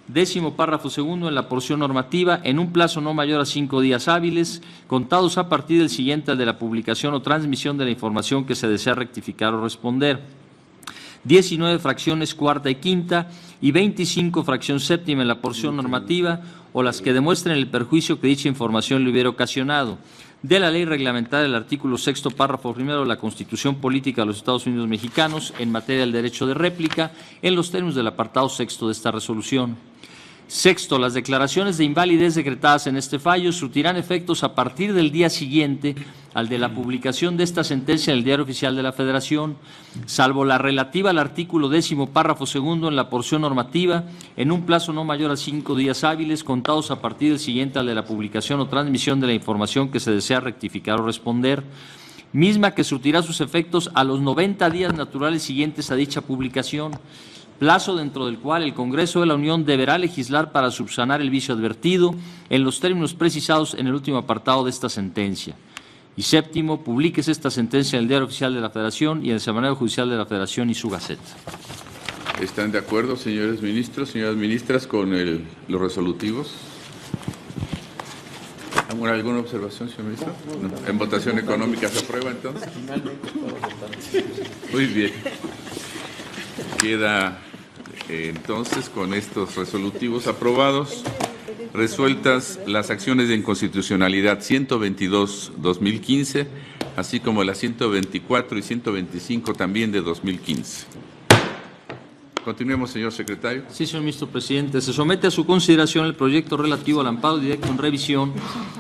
Décimo, párrafo 2º en la porción normativa, en un plazo no mayor a 5 días hábiles, contados a partir del siguiente al de la publicación o transmisión de la información que se desea rectificar o responder. 19 fracciones cuarta y quinta y 25 fracción séptima en la porción normativa o las que demuestren el perjuicio que dicha información le hubiera ocasionado. De la ley reglamentaria del artículo 6º, párrafo primero de la Constitución Política de los Estados Unidos Mexicanos en materia del derecho de réplica en los términos del apartado 6º de esta resolución. Sexto, las declaraciones de invalidez decretadas en este fallo surtirán efectos a partir del día siguiente al de la publicación de esta sentencia en el Diario Oficial de la Federación, salvo la relativa al artículo 10º, párrafo 2º en la porción normativa, en un plazo no mayor a 5 días hábiles, contados a partir del siguiente al de la publicación o transmisión de la información que se desea rectificar o responder, misma que surtirá sus efectos a los 90 días naturales siguientes a dicha publicación, plazo dentro del cual el Congreso de la Unión deberá legislar para subsanar el vicio advertido en los términos precisados en el último apartado de esta sentencia. Y séptimo, publíquese esta sentencia en el Diario Oficial de la Federación y en el Semanario Judicial de la Federación y su Gaceta. ¿Están de acuerdo, señores ministros, señoras ministras, con los resolutivos? ¿Alguna observación, señor ministro? No. ¿En votación económica se aprueba entonces? Muy bien. Queda entonces con estos resolutivos aprobados, resueltas las acciones de inconstitucionalidad 122-2015, así como las 124 y 125 también de 2015. Continuemos, señor secretario. Sí, señor ministro presidente. Se somete a su consideración el proyecto relativo al amparo directo en revisión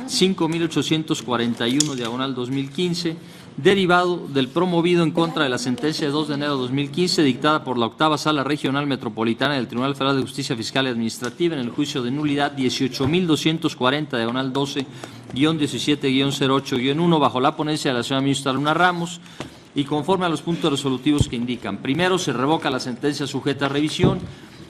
5.841/2015, derivado del promovido en contra de la sentencia de 2 de enero de 2015 dictada por la octava Sala Regional Metropolitana del Tribunal Federal de Justicia Fiscal y Administrativa en el juicio de nulidad 18.240/12-17-08-1 bajo la ponencia de la señora ministra Luna Ramos y conforme a los puntos resolutivos que indican. Primero, se revoca la sentencia sujeta a revisión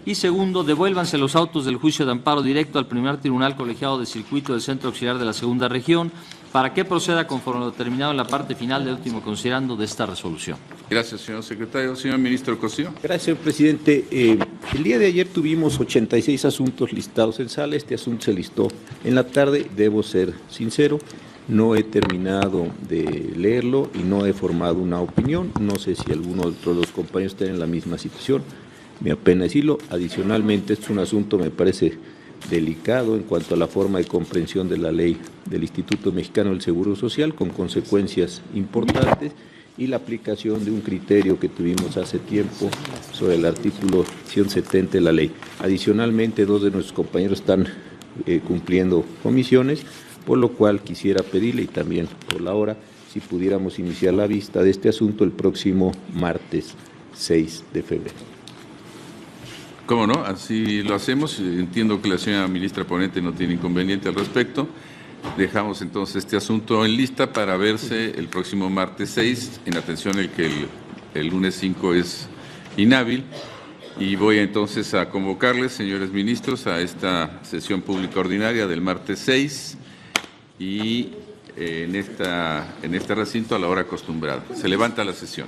y segundo, devuélvanse los autos del juicio de amparo directo al primer tribunal colegiado de circuito del Centro Auxiliar de la Segunda Región para que proceda conforme lo determinado en la parte final del último considerando de esta resolución. Gracias, señor secretario. Señor ministro Cosío. Gracias, señor presidente. El día de ayer tuvimos 86 asuntos listados en sala. Este asunto se listó en la tarde. Debo ser sincero, no he terminado de leerlo y no he formado una opinión. No sé si alguno de los compañeros está en la misma situación. Me apena decirlo. Adicionalmente, este es un asunto, me parece, delicado en cuanto a la forma de comprensión de la ley del Instituto Mexicano del Seguro Social, con consecuencias importantes, y la aplicación de un criterio que tuvimos hace tiempo sobre el artículo 170 de la ley. Adicionalmente, 2 de nuestros compañeros están cumpliendo comisiones, por lo cual quisiera pedirle, y también por la hora, si pudiéramos iniciar la vista de este asunto el próximo martes 6 de febrero. ¿Cómo no? Así lo hacemos. Entiendo que la señora ministra ponente no tiene inconveniente al respecto. Dejamos entonces este asunto en lista para verse el próximo martes 6, en atención el que el lunes 5 es inhábil. Y voy entonces a convocarles, señores ministros, a esta sesión pública ordinaria del martes 6 y en este recinto a la hora acostumbrada. Se levanta la sesión.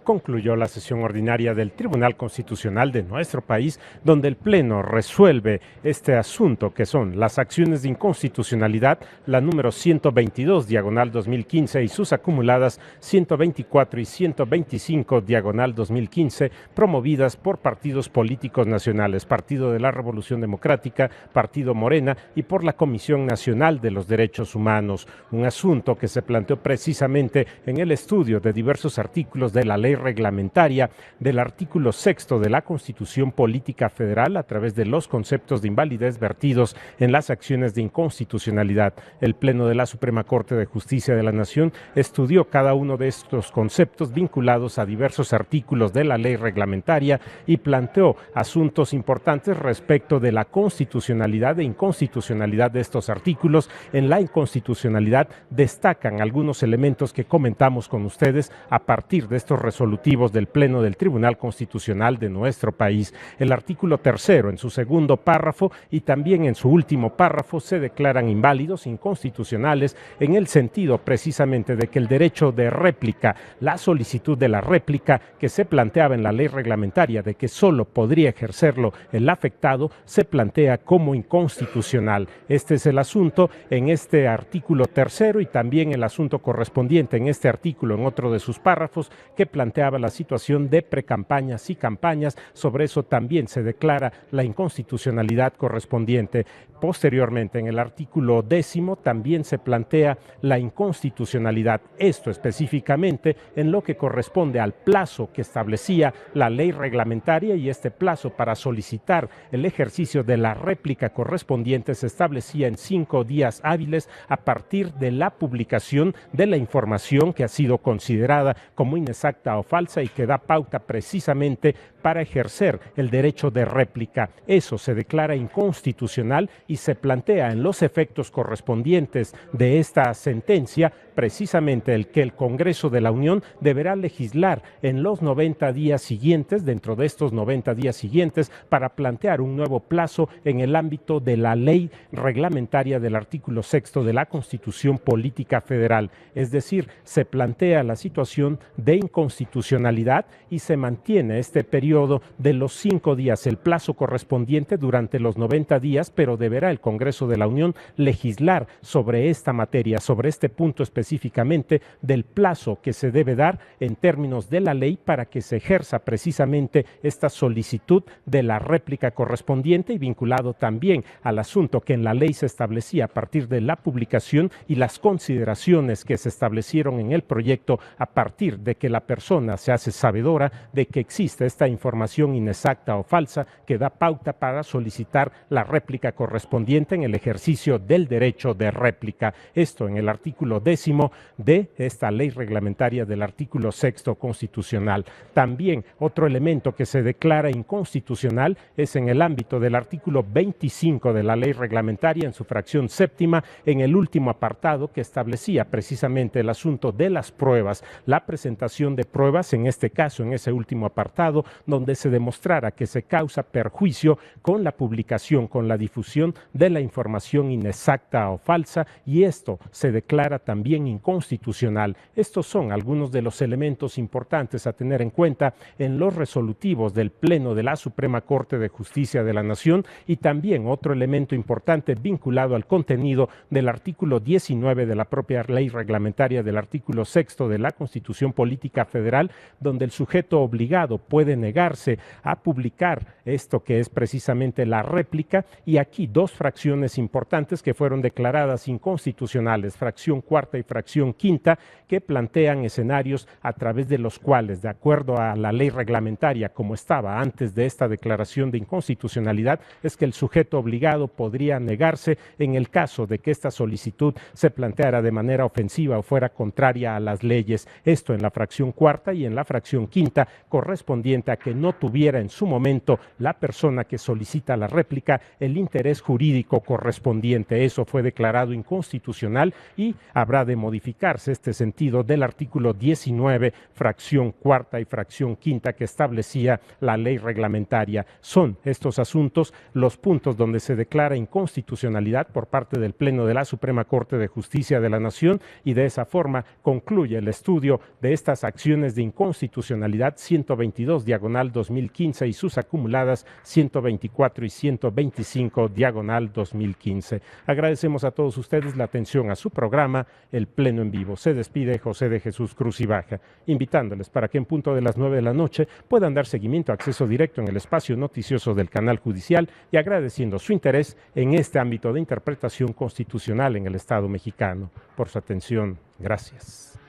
Concluyó la sesión ordinaria del Tribunal Constitucional de nuestro país, donde el Pleno resuelve este asunto, que son las acciones de inconstitucionalidad, la número 122/2015 y sus acumuladas 124 y 125/2015, promovidas por partidos políticos nacionales, Partido de la Revolución Democrática, Partido Morena y por la Comisión Nacional de los Derechos Humanos. Un asunto que se planteó precisamente en el estudio de diversos artículos de la Ley reglamentaria del artículo 6º de la Constitución Política Federal a través de los conceptos de invalidez vertidos en las acciones de inconstitucionalidad. El Pleno de la Suprema Corte de Justicia de la Nación estudió cada uno de estos conceptos vinculados a diversos artículos de la ley reglamentaria y planteó asuntos importantes respecto de la constitucionalidad e inconstitucionalidad de estos artículos. En la inconstitucionalidad destacan algunos elementos que comentamos con ustedes a partir de estos resolutivos del Pleno del Tribunal Constitucional de nuestro país. El artículo 3º, en su segundo párrafo y también en su último párrafo, se declaran inválidos, inconstitucionales, en el sentido precisamente de que el derecho de réplica, la solicitud de la réplica que se planteaba en la ley reglamentaria de que solo podría ejercerlo el afectado, se plantea como inconstitucional. Este es el asunto en este artículo 3º y también el asunto correspondiente en este artículo, en otro de sus párrafos, que planteaba la situación de precampañas y campañas. Sobre eso también se declara la inconstitucionalidad correspondiente. Posteriormente, en el artículo 10º también se plantea la inconstitucionalidad, esto específicamente en lo que corresponde al plazo que establecía la ley reglamentaria, y este plazo para solicitar el ejercicio de la réplica correspondiente se establecía en 5 días hábiles a partir de la publicación de la información que ha sido considerada como inexacta o falsa y que da pauta precisamente para ejercer el derecho de réplica. Eso se declara inconstitucional y se plantea en los efectos correspondientes de esta sentencia precisamente el que el Congreso de la Unión deberá legislar en los 90 días siguientes, dentro de estos 90 días siguientes, para plantear un nuevo plazo en el ámbito de la ley reglamentaria del artículo 6º de la Constitución Política Federal. Es decir, se plantea la situación de inconstitucionalidad y se mantiene este periodo de los 5 días, el plazo correspondiente durante los 90 días, pero deberá el Congreso de la Unión legislar sobre esta materia, sobre este punto específicamente del plazo que se debe dar en términos de la ley para que se ejerza precisamente esta solicitud de la réplica correspondiente, y vinculado también al asunto que en la ley se establecía a partir de la publicación y las consideraciones que se establecieron en el proyecto a partir de que la persona se hace sabedora de que existe esta información inexacta o falsa que da pauta para solicitar la réplica correspondiente en el ejercicio del derecho de réplica. Esto en el artículo 10º de esta ley reglamentaria del artículo 6º constitucional. También otro elemento que se declara inconstitucional es en el ámbito del artículo 25 de la ley reglamentaria, en su fracción séptima, en el último apartado que establecía precisamente el asunto de las pruebas, la presentación de pruebas, en este caso, en ese último apartado, donde se demostrara que se causa perjuicio con la publicación, con la difusión de la información inexacta o falsa, y esto se declara también inconstitucional. Estos son algunos de los elementos importantes a tener en cuenta en los resolutivos del Pleno de la Suprema Corte de Justicia de la Nación, y también otro elemento importante vinculado al contenido del artículo 19 de la propia ley reglamentaria del artículo 6º de la Constitución Política Federal, donde el sujeto obligado puede negarse a publicar esto que es precisamente la réplica, y aquí dos fracciones importantes que fueron declaradas inconstitucionales, fracción cuarta y fracción quinta, que plantean escenarios a través de los cuales, de acuerdo a la ley reglamentaria como estaba antes de esta declaración de inconstitucionalidad, es que el sujeto obligado podría negarse en el caso de que esta solicitud se planteara de manera ofensiva o fuera contraria a las leyes. Esto en la fracción cuarta, y en la fracción quinta correspondiente a que no tuviera en su momento la persona que solicita la réplica el interés jurídico correspondiente. Eso fue declarado inconstitucional y habrá de modificarse este sentido del artículo 19, fracción cuarta y fracción quinta que establecía la ley reglamentaria. Son estos asuntos los puntos donde se declara inconstitucionalidad por parte del Pleno de la Suprema Corte de Justicia de la Nación, y de esa forma concluye el estudio de estas acciones de inconstitucionalidad 122/2015 y sus acumuladas 124 y 125/2015. Agradecemos a todos ustedes la atención a su programa El Pleno en Vivo. Se despide José de Jesús Cruz y Baja, invitándoles para que en punto de las 9 de la noche puedan dar seguimiento a acceso directo en el espacio noticioso del canal judicial, y agradeciendo su interés en este ámbito de interpretación constitucional en el Estado mexicano. Por su atención, gracias.